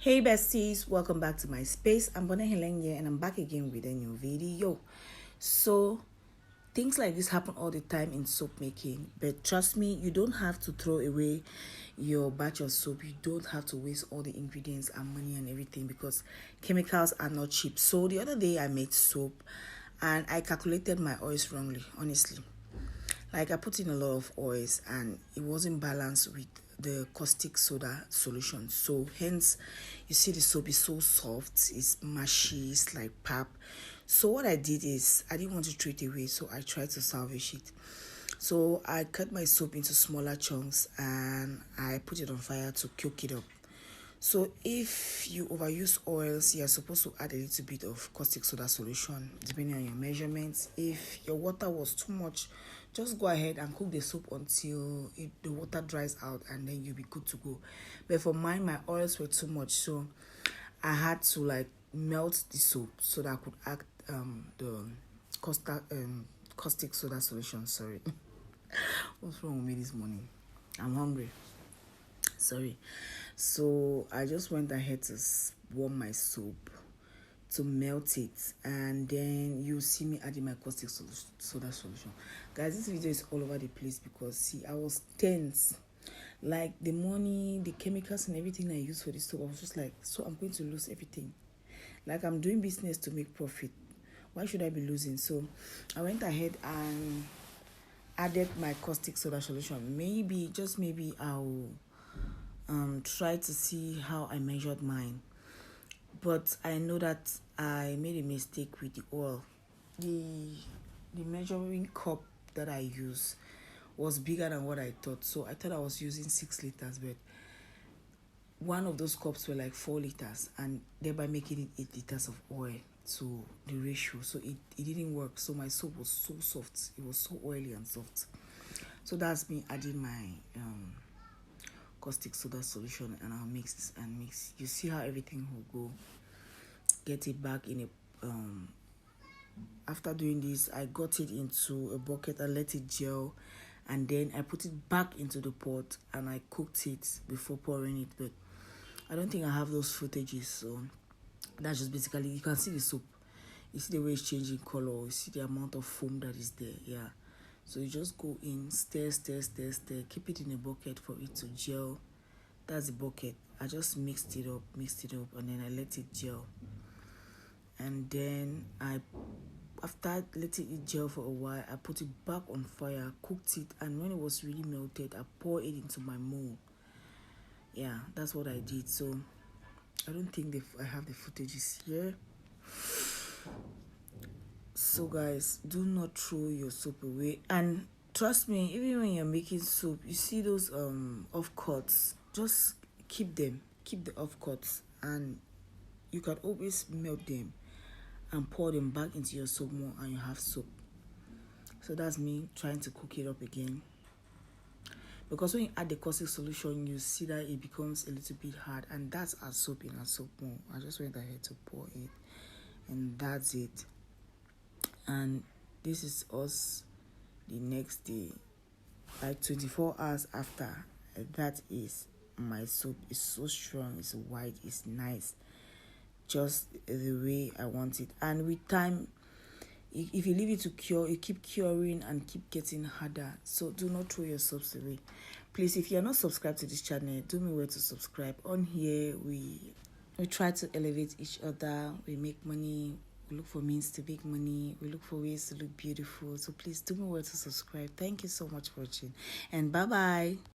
Hey besties, welcome back to my space. I'm Bona Helen here and I'm back again with a new video. So things like this happen all the time in soap making, but trust me, you don't have to throw away your batch of soap. You don't have to waste all the ingredients and money and everything because chemicals are not cheap. So the other day I made soap and I calculated my oils wrongly, honestly. Like I put in a lot of oils and it wasn't balanced with the caustic soda solution. So hence you see the soap is so soft, it's mushy, it's like pap. So what I did is I didn't want to throw it away, so I tried to salvage it. So I cut my soap into smaller chunks and I put it on fire to cook it up. So if you overuse oils, you're supposed to add a little bit of caustic soda solution depending on your measurements. If your water was too much, just go ahead and cook the soap until the water dries out and then you'll be good to go. But for mine, my oils were too much, so I had to melt the soap so that I could add the caustic soda solution. Sorry. What's wrong with me this morning? I'm hungry. Sorry. So I just went ahead to warm my soap to melt it, and then you see me adding my caustic soda solution. Guys, this video is all over the place because see, I was tense. Like the money, the chemicals and everything I use for this soap, I was just like, so I'm going to lose everything. Like I'm doing business to make profit. Why should I be losing? So I went ahead and added my caustic soda solution. Maybe, just maybe, I'll try to see how I measured mine. But I know that I made a mistake with the oil. The measuring cup that I use was bigger than what I thought. So I thought I was using 6 liters, but one of those cups were like 4 liters and thereby making it 8 liters of oil to the ratio. So it didn't work. So my soap was so soft. It was so oily and soft. So that's me adding my caustic soda solution, and I'll mix this and mix. You see how everything will go. Get it back in a after doing this, I got it into a bucket and let it gel, and then I put it back into the pot and I cooked it before pouring it. But I don't think I have those footages, so that's just basically, you can see the soap, you see the way it's changing color, you see the amount of foam that is there. Yeah, so you just go in, stir, keep it in a bucket for it to gel. That's the bucket. I just mixed it up, and then I let it gel. And then after letting it gel for a while, I put it back on fire, cooked it, and when it was really melted, I poured it into my mold. Yeah, that's what I did. So I don't think I have the footages here. So guys, do not throw your soap away, and trust me, even when you're making soap, you see those off cuts, just keep the off cuts, and you can always melt them and pour them back into your soap more, and you have soap. So that's me trying to cook it up again, because when you add the caustic solution, you see that it becomes a little bit hard, and that's our soap in our soap more. I just went ahead to pour it, and that's it. And this is us the next day, like 24 hours after. That is my soap. Is so strong, it's white, it's nice, just the way I want it. And with time, if you leave it to cure, you keep curing and keep getting harder. So do not throw your soaps away. Please, if you're not subscribed to this channel, do me well to subscribe. On here, we try to elevate each other. We make money. We look for means to make money. We look for ways to look beautiful. So please do me well to subscribe. Thank you so much for watching, and bye-bye.